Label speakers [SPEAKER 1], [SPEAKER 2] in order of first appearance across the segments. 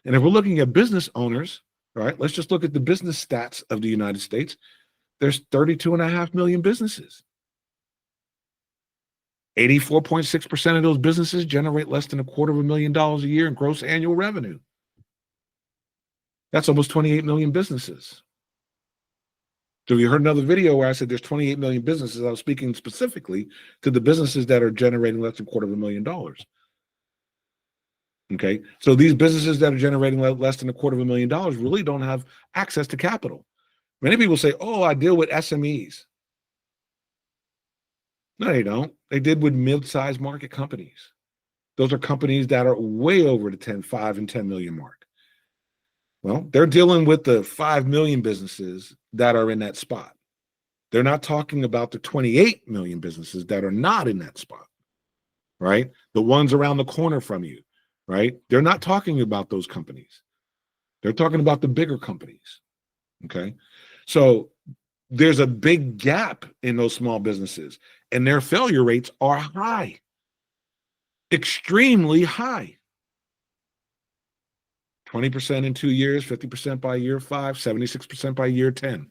[SPEAKER 1] And if we're looking at business owners, all right, let's just look at the business stats of the United States. There's 32.5 million businesses. 84.6% of those businesses generate less than $250,000 a year in gross annual revenue. That's almost 28 million businesses. So you heard another video where I said there's 28 million businesses. I was speaking specifically to the businesses that are generating less than $250,000. Okay, so these businesses that are generating less than $250,000 really don't have access to capital. Many people say, oh, I deal with SMEs. No, they don't. They did with mid-sized market companies. Those are companies that are way over the 5 and 10 million mark. Well, they're dealing with the 5 million businesses that are in that spot. They're not talking about the 28 million businesses that are not in that spot, right? The ones around the corner from you, right? They're not talking about those companies. They're talking about the bigger companies, okay? So there's a big gap in those small businesses, and their failure rates are high, extremely high. 20% in 2 years, 50% by year 5, 76% by year 10.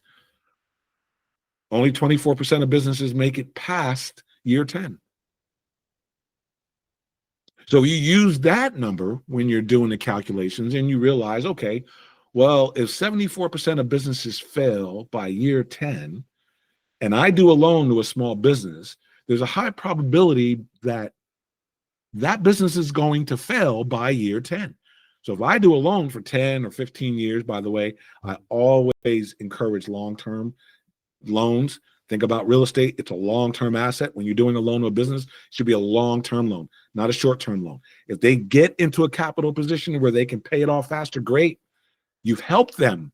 [SPEAKER 1] Only 24% of businesses make it past year 10. So you use that number when you're doing the calculations and you realize, okay, well, if 74% of businesses fail by year 10, and I do a loan to a small business, there's a high probability that that business is going to fail by year 10. So if I do a loan for 10 or 15 years, by the way, I always encourage long-term loans. Think about real estate. It's a long-term asset. When you're doing a loan to a business, it should be a long-term loan, not a short-term loan. If they get into a capital position where they can pay it off faster, great. You've helped them.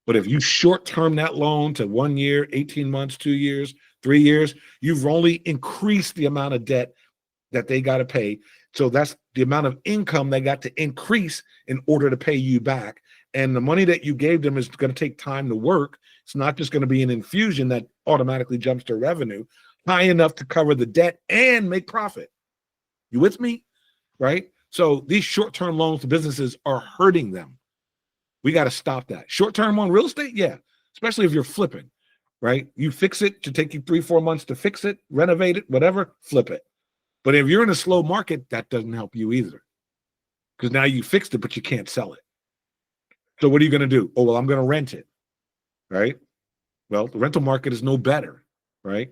[SPEAKER 1] But if you short-term that loan to 1 year, 18 months, 2 years, 3 years, you've only increased the amount of debt that they got to pay. So that's the amount of income they got to increase in order to pay you back. And the money that you gave them is going to take time to work. It's not just going to be an infusion that automatically jumps to revenue high enough to cover the debt and make profit. You with me? Right? So these short-term loans to businesses are hurting them. We got to stop that. Short-term on real estate, yeah, especially if you're flipping, right? You fix it, to take you 3-4 months to fix it, renovate it, whatever, flip it. But if you're in a slow market, that doesn't help you either, because now you fixed it, but you can't sell it. So what are you going to do? Oh, well, I'm going to rent it, right? Well, the rental market is no better, right?